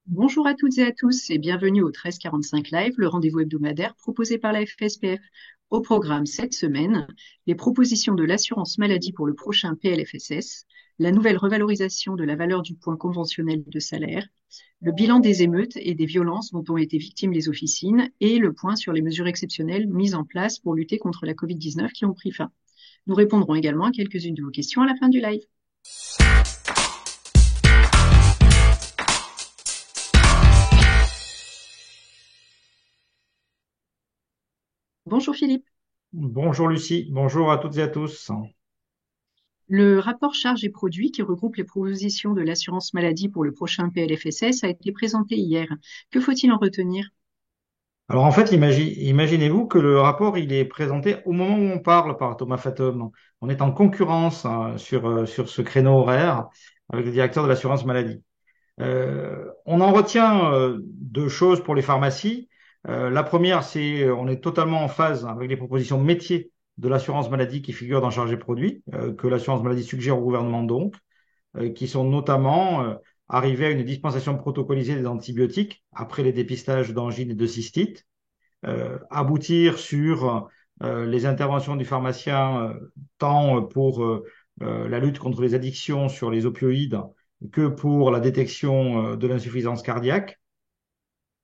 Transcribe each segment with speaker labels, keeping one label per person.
Speaker 1: Bonjour à toutes et à tous et bienvenue au 1345 Live, le rendez-vous hebdomadaire proposé par la FSPF. Au programme cette semaine, les propositions de l'assurance maladie pour le prochain PLFSS, la nouvelle revalorisation de la valeur du point conventionnel de salaire, le bilan des émeutes et des violences dont ont été victimes les officines et le point sur les mesures exceptionnelles mises en place pour lutter contre la Covid-19 qui ont pris fin. Nous répondrons également à quelques-unes de vos questions à la fin du live. Bonjour Philippe.
Speaker 2: Bonjour Lucie, bonjour à toutes et à tous.
Speaker 1: Le rapport charges et produits qui regroupe les propositions de l'assurance maladie pour le prochain PLFSS a été présenté hier. Que faut-il en retenir?
Speaker 2: Alors en fait, imaginez-vous que le rapport il est présenté au moment où on parle par Thomas Fathomme. On est en concurrence sur ce créneau horaire avec le directeur de l'assurance maladie. On en retient deux choses pour les pharmacies. La première, c'est on est totalement en phase avec les propositions métiers de l'assurance maladie qui figurent dans Charges et produits, que l'assurance maladie suggère au gouvernement donc. Qui sont notamment arrivés à une dispensation protocolisée des antibiotiques après les dépistages d'angine et de cystite, aboutir sur les interventions du pharmacien tant pour la lutte contre les addictions sur les opioïdes que pour la détection de l'insuffisance cardiaque,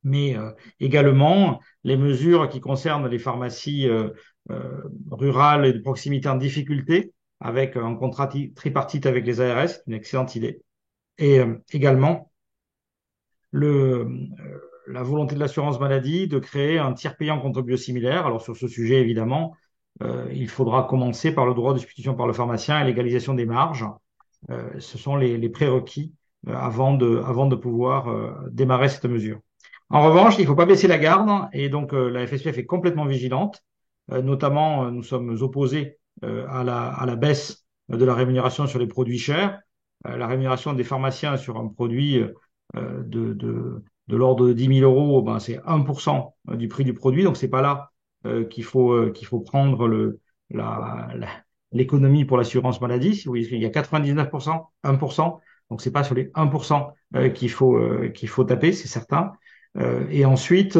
Speaker 2: mais également les mesures qui concernent les pharmacies rurales et de proximité en difficulté, avec un contrat tripartite avec les ARS, une excellente idée. Et également, la volonté de l'assurance maladie de créer un tiers payant contre biosimilaire. Alors sur ce sujet, évidemment, il faudra commencer par le droit de substitution par le pharmacien et l'égalisation des marges. Ce sont les prérequis avant de pouvoir démarrer cette mesure. En revanche, il ne faut pas baisser la garde et donc la FSPF est complètement vigilante. Notamment, nous sommes opposés à la baisse de la rémunération sur les produits chers. La rémunération des pharmaciens sur un produit de l'ordre de 10 000 euros, ben, c'est 1% du prix du produit. Donc, c'est pas là qu'il faut prendre l'économie pour l'assurance maladie. Si vous voulez, il y a 99%, 1%. Donc, c'est pas sur les 1% qu'il faut taper, c'est certain. Et ensuite,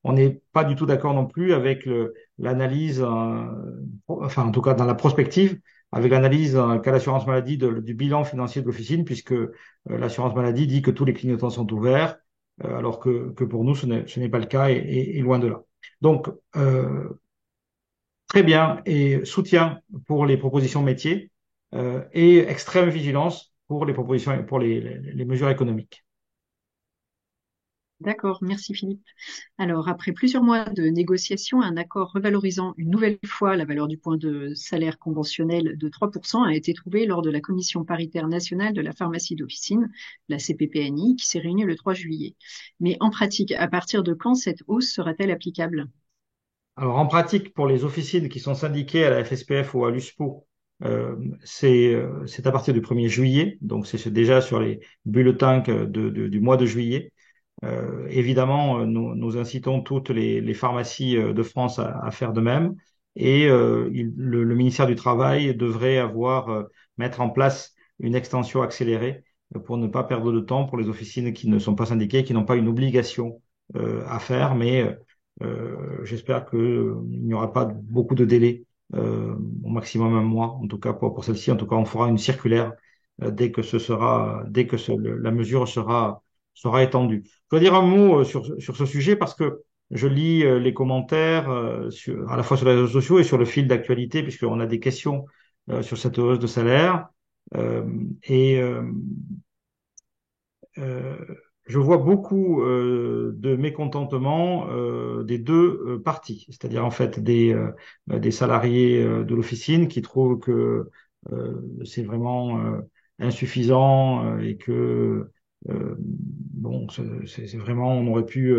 Speaker 2: on n'est pas du tout d'accord non plus avec l'analyse, enfin en tout cas dans la prospective, avec l'analyse qu'a l'assurance maladie du bilan financier de l'officine, puisque l'assurance maladie dit que tous les clignotants sont ouverts, alors que pour nous, ce n'est pas le cas et loin de là. Donc, très bien, et soutien pour les propositions métiers et extrême vigilance pour les propositions, pour les mesures économiques.
Speaker 1: D'accord, merci Philippe. Alors, après plusieurs mois de négociations, un accord revalorisant une nouvelle fois la valeur du point de salaire conventionnel de 3% a été trouvé lors de la Commission paritaire nationale de la pharmacie d'officine, la CPPNI, qui s'est réunie le 3 juillet. Mais en pratique, à partir de quand cette hausse sera-t-elle applicable?
Speaker 2: Alors, en pratique, pour les officines qui sont syndiquées à la FSPF ou à l'USPO, c'est à partir du 1er juillet, donc c'est déjà sur les bulletins du mois de juillet. Évidemment, nous incitons toutes les pharmacies de France à faire de même, et le ministère du Travail devrait mettre en place une extension accélérée pour ne pas perdre de temps pour les officines qui ne sont pas syndiquées, qui n'ont pas une obligation à faire, mais j'espère qu'il n'y aura pas beaucoup de délai, au maximum un mois, en tout cas pour celle-ci. En tout cas, on fera une circulaire dès que la mesure sera étendue. Je dois dire un mot sur ce sujet parce que je lis les commentaires à la fois sur les réseaux sociaux et sur le fil d'actualité, puisqu'on a des questions sur cette hausse de salaire. Euh, et euh, je vois beaucoup de mécontentement des deux parties, c'est-à-dire en fait des salariés de l'officine qui trouvent que c'est vraiment insuffisant et que bon, c'est vraiment on aurait pu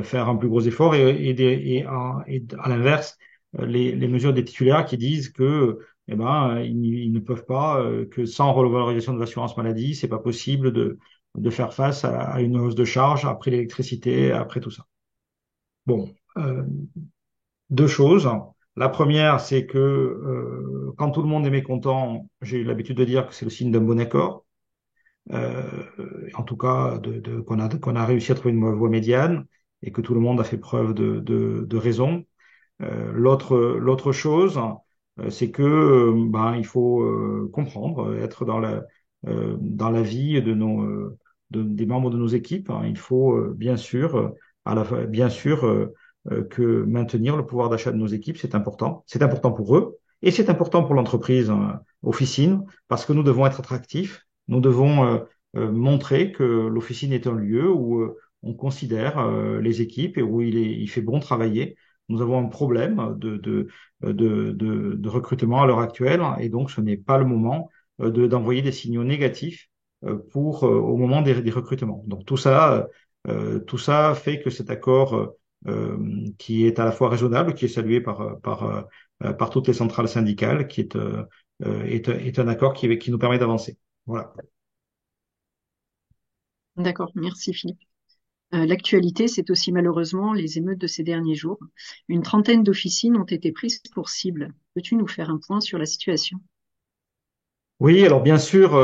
Speaker 2: faire un plus gros effort et à l'inverse les mesures des titulaires qui disent que eh ben ils ne peuvent pas que sans revalorisation de l'assurance maladie, c'est pas possible de faire face à une hausse de charge après l'électricité, après tout ça. Bon, deux choses. La première, c'est que quand tout le monde est mécontent, j'ai l'habitude de dire que c'est le signe d'un bon accord. euh, en tout cas qu'on a réussi à trouver une voie médiane et que tout le monde a fait preuve de raison. L'autre chose, c'est que ben, il faut comprendre, être dans la vie de des membres de nos équipes, hein. Il faut bien sûr, bien sûr que maintenir le pouvoir d'achat de nos équipes, c'est important. C'est important pour eux et c'est important pour l'entreprise officine parce que nous devons être attractifs. Nous devons montrer que l'officine est un lieu où on considère les équipes et où il fait bon travailler. Nous avons un problème de recrutement à l'heure actuelle et donc ce n'est pas le moment d'envoyer des signaux négatifs au moment des recrutements. Donc tout ça fait que cet accord qui est à la fois raisonnable, qui est salué par toutes les centrales syndicales, est un accord qui nous permet d'avancer. Voilà.
Speaker 1: D'accord, merci Philippe. L'actualité, c'est aussi malheureusement les émeutes de ces derniers jours. Une trentaine d'officines ont été prises pour cible. Peux-tu nous faire un point sur la situation?
Speaker 2: Oui, alors bien sûr,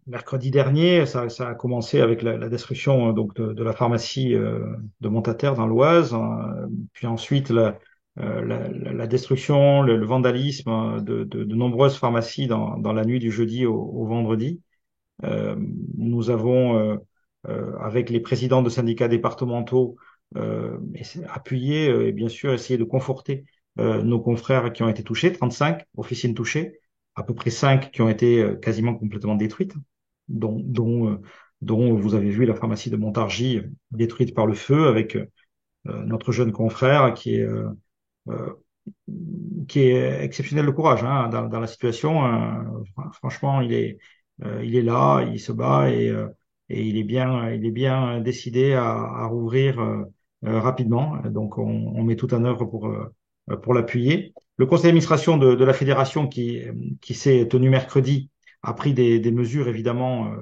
Speaker 2: mercredi dernier, ça a commencé avec la destruction donc de la pharmacie de Montataire dans l'Oise, puis ensuite la destruction, le vandalisme de nombreuses pharmacies dans la nuit du jeudi au vendredi. Euh, Nous avons, avec les présidents de syndicats départementaux, appuyé et bien sûr essayé de conforter nos confrères qui ont été touchés, 35 officines touchées, à peu près 5 qui ont été quasiment complètement détruites, dont, dont, euh, dont vous avez vu la pharmacie de Montargis détruite par le feu avec notre jeune confrère euh, qui est exceptionnel de courage hein, dans la situation. Franchement, il est là, il se bat et il est bien décidé à rouvrir rapidement. Donc, on met tout en œuvre pour l'appuyer. Le conseil d'administration de la fédération qui s'est tenu mercredi a pris des mesures évidemment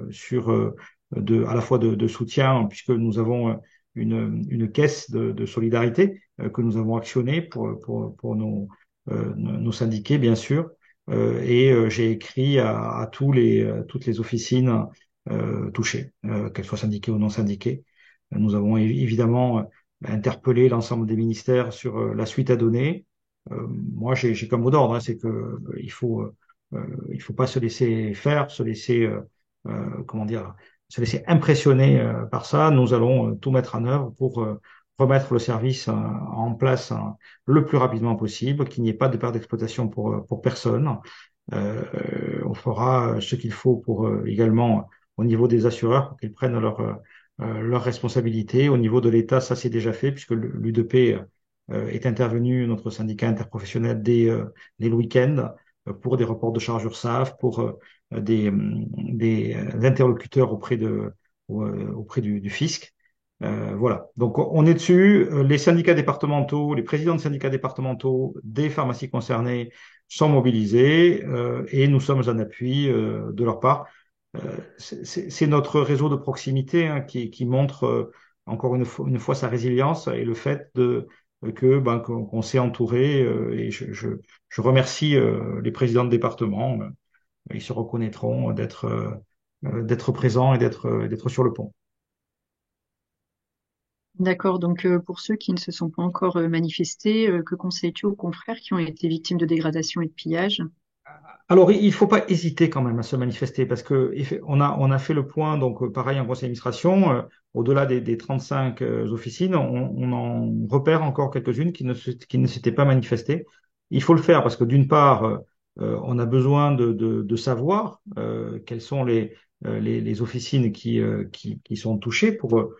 Speaker 2: à la fois de soutien puisque nous avons une caisse de solidarité que nous avons actionnée pour nos syndiqués, bien sûr. J'ai écrit à toutes les officines touchées, qu'elles soient syndiquées ou non syndiquées. Nous avons évidemment interpellé l'ensemble des ministères sur la suite à donner. Moi, j'ai comme mot d'ordre, hein, c'est que il faut pas se laisser faire, se laisser comment dire, se laisser impressionner par ça. Nous allons tout mettre en œuvre pour remettre le service en place le plus rapidement possible, qu'il n'y ait pas de perte d'exploitation pour personne. On fera ce qu'il faut pour également au niveau des assureurs pour qu'ils prennent leurs responsabilités. Au niveau de l'État, ça c'est déjà fait puisque l'UDP est intervenu, notre syndicat interprofessionnel, dès le week-end pour des reports de charges URSSAF, pour des interlocuteurs auprès du fisc. Voilà. Donc, on est dessus. Les syndicats départementaux, les présidents de syndicats départementaux des pharmacies concernées sont mobilisés et nous sommes en appui de leur part. C'est notre réseau de proximité hein, qui montre encore une fois sa résilience et le fait qu'on s'est entouré. Et je remercie les présidents de département. Ils se reconnaîtront d'être présents et d'être sur le pont.
Speaker 1: D'accord, donc pour ceux qui ne se sont pas encore manifestés, que conseilles-tu aux confrères qui ont été victimes de dégradation et de pillage?
Speaker 2: Alors, il ne faut pas hésiter quand même à se manifester parce que on a fait le point, donc pareil en conseil d'administration, au-delà des 35 officines, on en repère encore quelques-unes qui ne s'étaient pas manifestées. Il faut le faire parce que d'une part, on a besoin de savoir quelles sont les officines qui sont touchées pour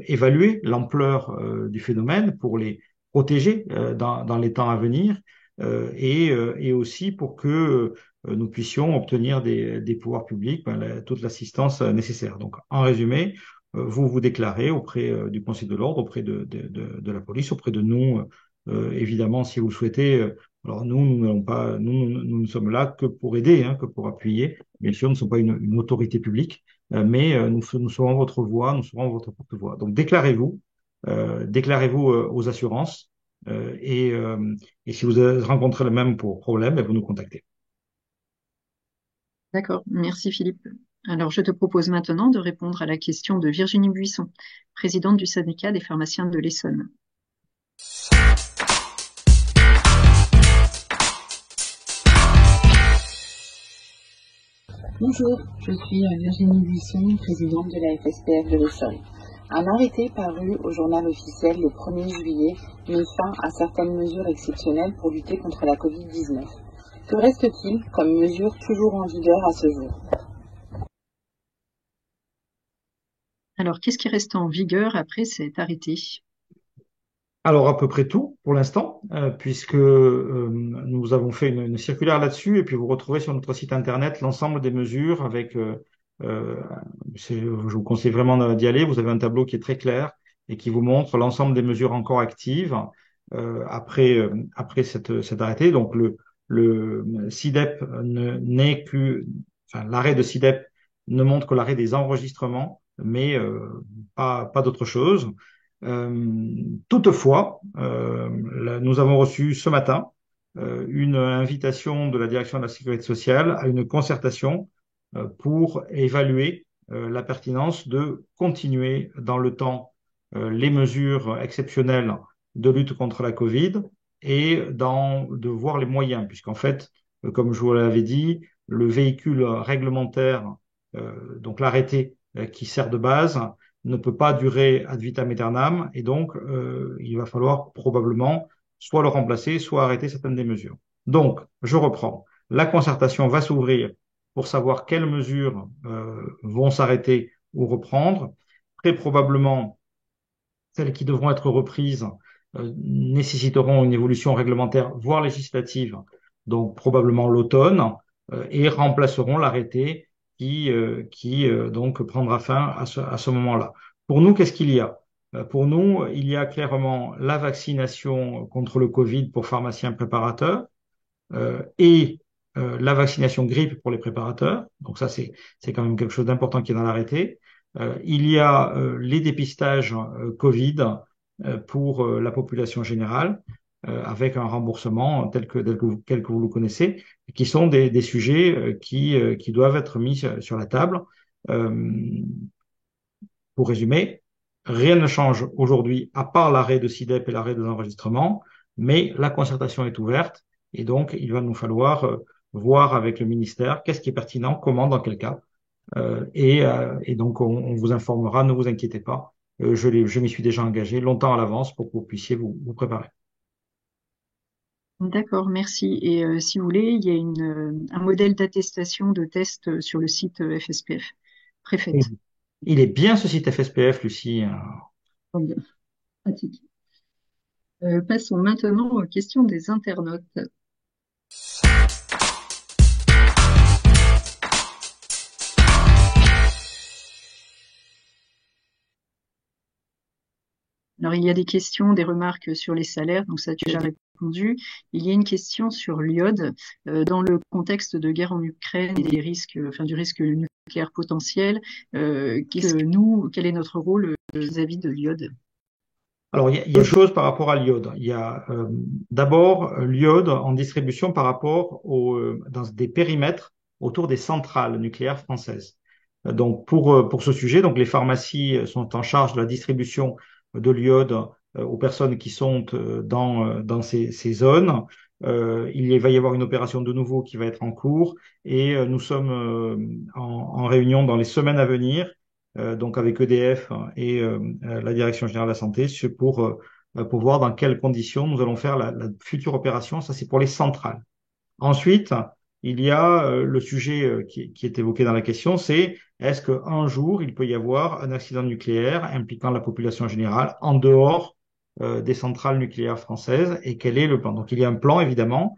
Speaker 2: évaluer l'ampleur du phénomène, pour les protéger dans les temps à venir et aussi pour que nous puissions obtenir des pouvoirs publics toute l'assistance nécessaire. Donc, en résumé, vous vous déclarez auprès du Conseil de l'ordre, auprès de la police, auprès de nous, évidemment, si vous le souhaitez. Alors nous n'allons pas, nous ne sommes là que pour aider, hein, que pour appuyer. Bien sûr, nous ne sommes pas une autorité publique, mais nous serons votre voix, nous serons votre porte-voix. Donc déclarez-vous, déclarez-vous aux assurances. Euh, et, euh, et si vous rencontrez le même pour problème, ben, vous nous contactez.
Speaker 1: D'accord, merci Philippe. Alors, je te propose maintenant de répondre à la question de Virginie Buisson, présidente du syndicat des pharmaciens de l'Essonne.
Speaker 3: Bonjour, je suis Virginie Buisson, présidente de la FSPF de l'Essonne. Un arrêté paru au journal officiel le 1er juillet met fin à certaines mesures exceptionnelles pour lutter contre la Covid-19. Que reste-t-il comme mesures toujours en vigueur à ce jour?
Speaker 1: Alors, qu'est-ce qui reste en vigueur après cet arrêté?
Speaker 2: Alors, à peu près tout pour l'instant, puisque nous avons fait une circulaire là-dessus, et puis vous retrouverez sur notre site internet l'ensemble des mesures avec, euh, je vous conseille vraiment d'y aller, vous avez un tableau qui est très clair et qui vous montre l'ensemble des mesures encore actives après cet arrêté. Donc, le SIDEP n'est que, enfin, l'arrêt de SIDEP ne montre que l'arrêt des enregistrements, mais pas d'autre chose. Toutefois, nous avons reçu ce matin une invitation de la direction de la sécurité sociale à une concertation pour évaluer la pertinence de continuer dans le temps les mesures exceptionnelles de lutte contre la Covid et de voir les moyens, puisqu'en fait, comme je vous l'avais dit, le véhicule réglementaire, donc l'arrêté qui sert de base, ne peut pas durer ad vitam aeternam et donc il va falloir probablement soit le remplacer, soit arrêter certaines des mesures. Donc, je reprends. La concertation va s'ouvrir pour savoir quelles mesures vont s'arrêter ou reprendre. Très probablement, celles qui devront être reprises nécessiteront une évolution réglementaire, voire législative, donc probablement l'automne, et remplaceront l'arrêté qui donc prendra fin à ce moment-là. Pour nous, qu'est-ce qu'il y a? Pour nous, il y a clairement la vaccination contre le Covid pour pharmaciens préparateurs et la vaccination grippe pour les préparateurs. Donc ça, c'est quand même quelque chose d'important qui est dans l'arrêté. Il y a les dépistages Covid pour la population générale, avec un remboursement tel que vous le connaissez, qui sont des sujets qui doivent être mis sur la table. Euh, pour résumer, rien ne change aujourd'hui à part l'arrêt de SIDEP et l'arrêt des enregistrements, mais la concertation est ouverte et donc il va nous falloir voir avec le ministère qu'est-ce qui est pertinent, comment, dans quel cas. Et donc on vous informera, ne vous inquiétez pas. Je m'y suis déjà engagé longtemps à l'avance pour que vous puissiez vous préparer.
Speaker 1: D'accord, merci. Et si vous voulez, il y a un modèle d'attestation de test sur le site FSPF.
Speaker 2: Et
Speaker 1: Préfète.
Speaker 2: il est bien ce site FSPF, Lucie.
Speaker 1: Très bien, pratique. Passons maintenant aux questions des internautes. Alors, il y a des questions, des remarques sur les salaires, donc ça a déjà répondu. Il y a une question sur l'iode. Dans le contexte de guerre en Ukraine et des risques, enfin, du risque nucléaire potentiel, quel est notre rôle vis-à-vis de l'iode?
Speaker 2: Alors, il y a une chose par rapport à l'iode. Il y a d'abord l'iode en distribution par rapport dans des périmètres autour des centrales nucléaires françaises. Donc, pour ce sujet, donc les pharmacies sont en charge de la distribution de l'iode aux personnes qui sont dans ces zones. Il va y avoir une opération de nouveau qui va être en cours et nous sommes en réunion dans les semaines à venir donc avec EDF et la Direction générale de la santé, pour voir dans quelles conditions nous allons faire la future opération. Ça, c'est pour les centrales. Ensuite, il y a le sujet qui est évoqué dans la question, c'est est-ce qu'un jour, il peut y avoir un accident nucléaire impliquant la population générale en dehors des centrales nucléaires françaises et quel est le plan? Donc, il y a un plan, évidemment,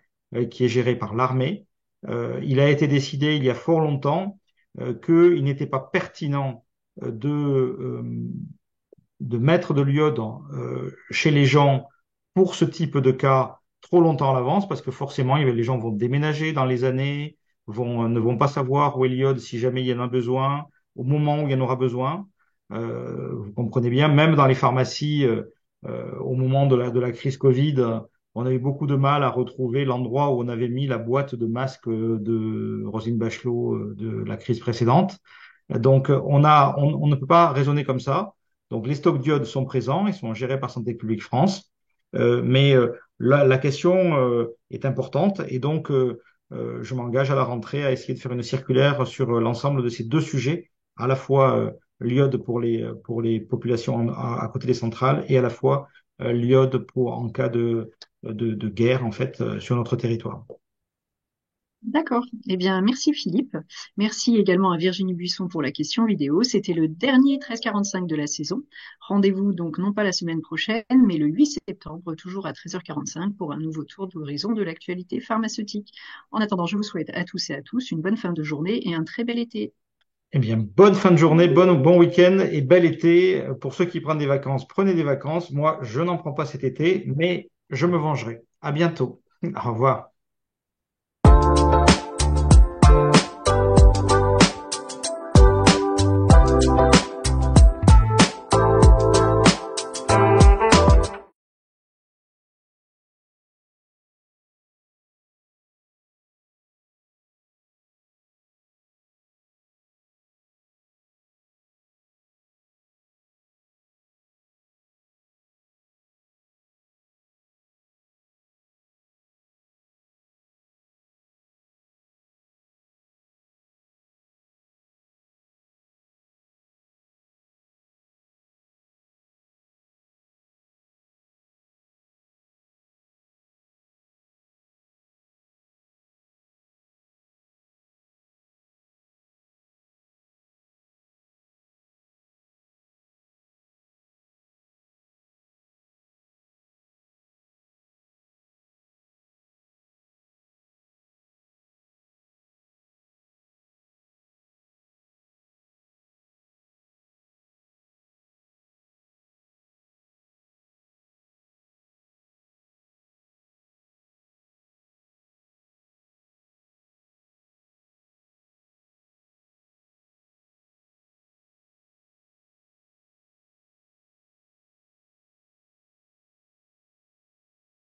Speaker 2: qui est géré par l'armée. Il a été décidé il y a fort longtemps qu'il n'était pas pertinent de mettre de l'iode chez les gens pour ce type de cas trop longtemps à l'avance parce que forcément, les gens vont déménager dans les années, ne vont pas savoir où est l'iode si jamais il y en a besoin, au moment où il y en aura besoin. Vous comprenez bien, même dans les pharmacies, au moment de la crise Covid, on a eu beaucoup de mal à retrouver l'endroit où on avait mis la boîte de masques de Roselyne Bachelot de la crise précédente. Donc, on ne peut pas raisonner comme ça. Donc, les stocks d'iode sont présents, ils sont gérés par Santé publique France. Mais la question est importante et donc je m'engage à la rentrée à essayer de faire une circulaire sur l'ensemble de ces deux sujets, à la fois l'iode pour les populations à côté des centrales et à la fois l'iode pour en cas de guerre en fait sur notre territoire.
Speaker 1: D'accord. Eh bien, merci Philippe. Merci également à Virginie Buisson pour la question vidéo. C'était le dernier 13h45 de la saison. Rendez-vous donc non pas la semaine prochaine, mais le 8 septembre, toujours à 13h45 pour un nouveau tour d'horizon de l'actualité pharmaceutique. En attendant, je vous souhaite à tous et à tous une bonne fin de journée et un très bel été.
Speaker 2: Eh bien, bonne fin de journée, bon week-end et bel été. Pour ceux qui prennent des vacances, prenez des vacances. Moi, je n'en prends pas cet été, mais je me vengerai. À bientôt. Au revoir.